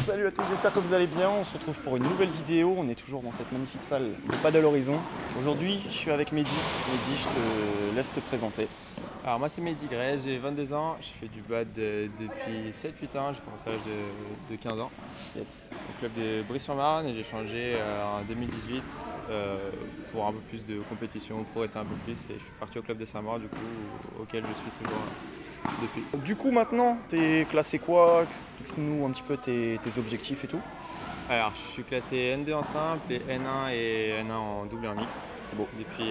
Salut à tous, j'espère que vous allez bien. On se retrouve pour une nouvelle vidéo. On est toujours dans cette magnifique salle de Paddle Horizon. Aujourd'hui, je suis avec Mehdi. Mehdi, je te laisse te présenter. Alors moi c'est Mehdi Gray, j'ai 22 ans, je fais du bad depuis 7-8 ans, j'ai commencé à l'âge de 15 ans Yes. au club de Brie-sur-Marne et j'ai changé en 2018 pour un peu plus de compétition, progresser un peu plus et je suis parti au club de Saint-Maur du coup auquel je suis toujours depuis. Du coup, maintenant, t'es classé quoi? Explique-nous un petit peu tes objectifs et tout. Alors je suis classé N2 en simple et N1 et N1 en double et en mixte. C'est beau. Depuis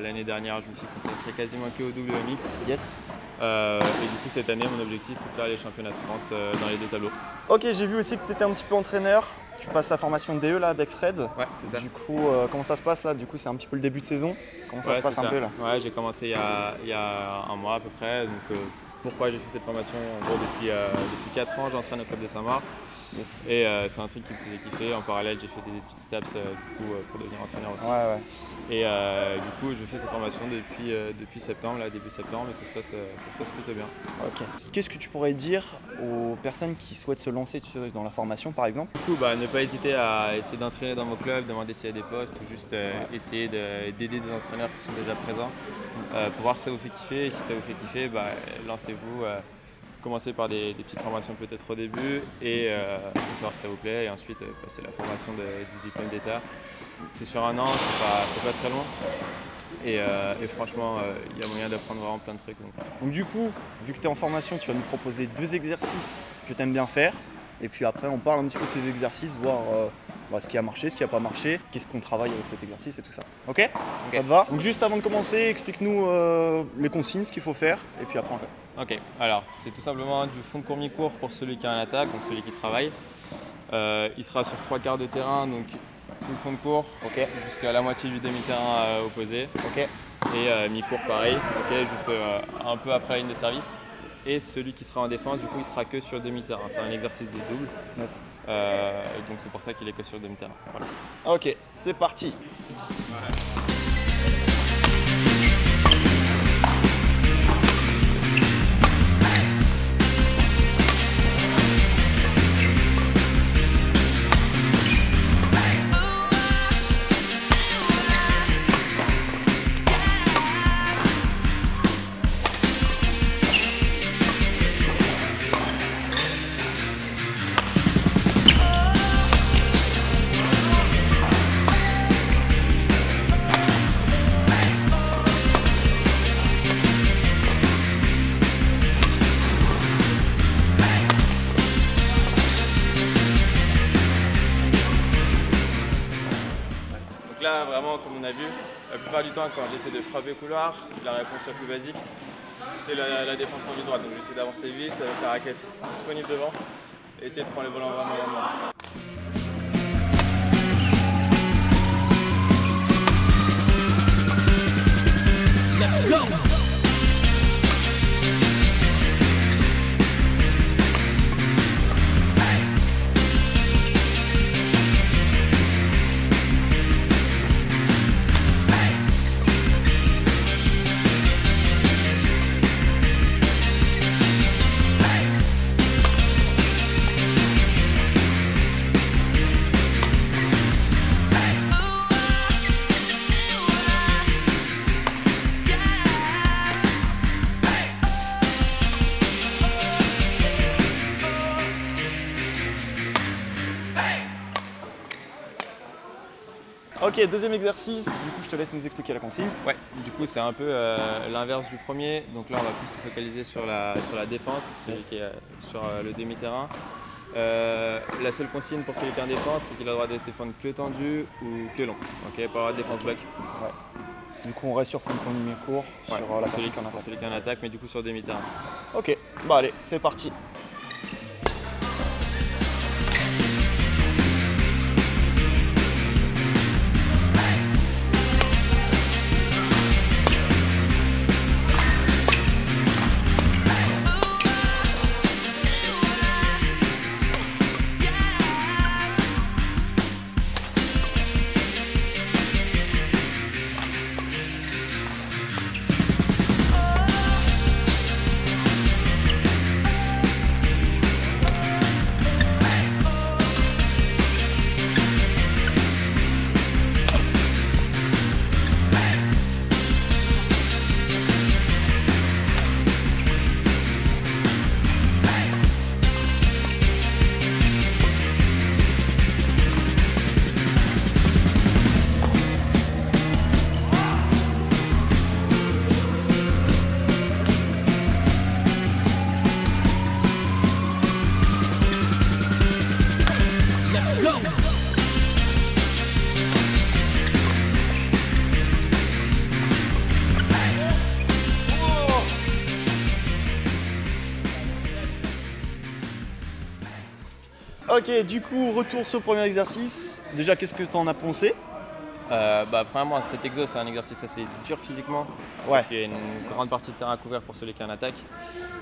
l'année dernière je me suis consacré quasiment que au double et au mixte. Yes. Et du coup cette année mon objectif c'est de faire les championnats de France dans les deux tableaux. Ok, j'ai vu aussi que tu étais un petit peu entraîneur. Tu passes la formation de DE là avec Fred. Ouais, c'est ça. Du coup, comment ça se passe là? Du coup, c'est un petit peu le début de saison. Comment ça se passe un peu là? Ouais, j'ai commencé il y a un mois à peu près. Donc, pourquoi j'ai fait cette formation? En gros, depuis 4 ans, j'entraîne au club de Saint-Maur. Yes. Et c'est un truc qui me faisait kiffer. En parallèle, j'ai fait des petites steps du coup, pour devenir entraîneur aussi. Ouais. Et du coup, je fais cette formation depuis septembre, là, début septembre, et ça se passe plutôt bien. Ok. Qu'est-ce que tu pourrais dire aux personnes qui souhaitent se lancer dans la formation par exemple? Du coup, ne pas hésiter à essayer d'entraîner dans vos clubs, demander s'il y a des postes ou juste essayer d'aider des entraîneurs qui sont déjà présents pour voir si ça vous fait kiffer. Et si ça vous fait kiffer, lancez-vous. Commencez par des petites formations peut-être au début et pour savoir si ça vous plaît et ensuite passer la formation du diplôme d'État. C'est sur un an, c'est pas très loin et franchement il y a moyen d'apprendre vraiment plein de trucs. Donc du coup, vu que tu es en formation, tu vas nous proposer 2 exercices que tu aimes bien faire et puis après on parle un petit peu de ces exercices, voir ce qui a marché, ce qui n'a pas marché, qu'est-ce qu'on travaille avec cet exercice et tout ça. Ok? Ça te va? Donc juste avant de commencer, explique-nous les consignes, ce qu'il faut faire et puis après on fait. Ok, alors c'est tout simplement du fond de cours mi-court pour celui qui est en attaque, donc celui qui travaille. Il sera sur 3/4 de terrain, donc tout le fond de cours, jusqu'à la moitié du demi-terrain opposé. Et mi-cours pareil, juste un peu après la ligne de service. Et celui qui sera en défense, du coup, il sera que sur le demi-terrain. C'est un exercice de double. Yes. Donc c'est pour ça qu'il est que sur le demi-terrain. Voilà. Ok, c'est parti. Là, vraiment, comme on a vu, la plupart du temps, quand j'essaie de frapper couloir, la réponse la plus basique, c'est la défense tendue droite. Donc j'essaie d'avancer vite avec la raquette disponible devant et essayer de prendre le volant vraiment lentement. Let's go! Ok, deuxième exercice, du coup je te laisse nous expliquer la consigne. Ouais, du coup c'est un peu l'inverse du premier, donc là on va plus se focaliser sur la défense, celui qui est sur le demi-terrain. La seule consigne pour celui qui est en défense, c'est qu'il a le droit d'être défendre que tendu ou que long, pas le droit de défense bloc. Ouais. Du coup on reste sur fond de cours mi-court, sur la personne qui est en attaque. Celui qui est en attaque, mais du coup sur demi-terrain. Ok, bah allez, c'est parti. Ok, du coup, retour sur le premier exercice. Déjà, qu'est-ce que tu en as pensé? Premièrement, cet exo, c'est un exercice assez dur physiquement. Ouais. Parce qu'il y a une grande partie de terrain à couvert pour celui qui est en attaque.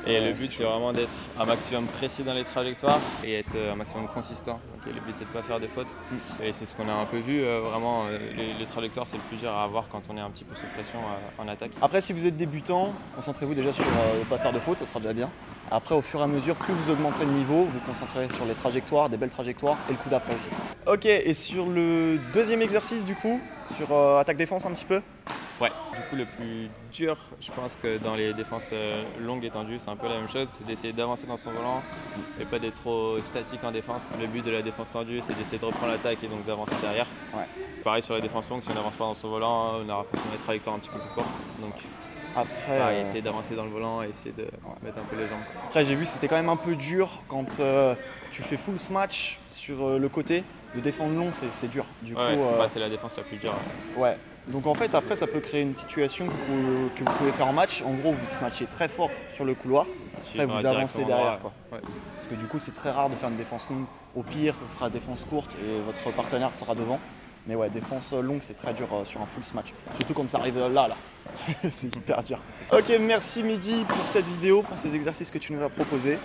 Et le but, c'est vraiment d'être un maximum précis dans les trajectoires et être un maximum consistant. Donc, le but, c'est de ne pas faire de fautes. Et c'est ce qu'on a un peu vu. Vraiment, les trajectoires, c'est le plus dur à avoir quand on est un petit peu sous pression en attaque. Après, si vous êtes débutant, concentrez-vous déjà sur ne pas faire de fautes, ça sera déjà bien. Après, au fur et à mesure, plus vous augmenterez le niveau, vous concentrez sur les trajectoires, des belles trajectoires et le coup d'après aussi. Ok, et sur le deuxième exercice du coup, sur attaque-défense un petit peu? Ouais, du coup le plus dur, je pense que dans les défenses longues et tendues, c'est un peu la même chose, c'est d'essayer d'avancer dans son volant et pas d'être trop statique en défense. Le but de la défense tendue, c'est d'essayer de reprendre l'attaque et donc d'avancer derrière. Ouais. Pareil sur les défenses longues, si on n'avance pas dans son volant, on aura forcément des trajectoires un petit peu plus courtes. Donc après, essayer d'avancer dans le volant et essayer de mettre un peu les jambes. Après, j'ai vu c'était quand même un peu dur quand tu fais full smash sur le côté. De défendre long, c'est dur. Du coup, c'est la défense la plus dure. Ouais. Donc en fait, après, ça peut créer une situation que vous pouvez faire en match. En gros, vous smatchez très fort sur le couloir. Après, vous avancez derrière. Quoi. Ouais. Parce que du coup, c'est très rare de faire une défense longue. Au pire, ça fera défense courte et votre partenaire sera devant. Mais ouais, défense longue, c'est très dur sur un full smash. Surtout quand ça arrive là. C'est hyper dur. Ok, merci Midi pour cette vidéo, pour ces exercices que tu nous as proposés.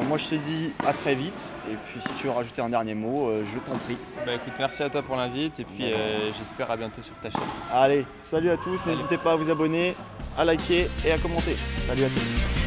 Moi je te dis à très vite et puis si tu veux rajouter un dernier mot, je t'en prie. Écoute, merci à toi pour l'invite et puis j'espère à bientôt sur ta chaîne. Allez, salut à tous, n'hésitez pas à vous abonner, à liker et à commenter. Salut à tous.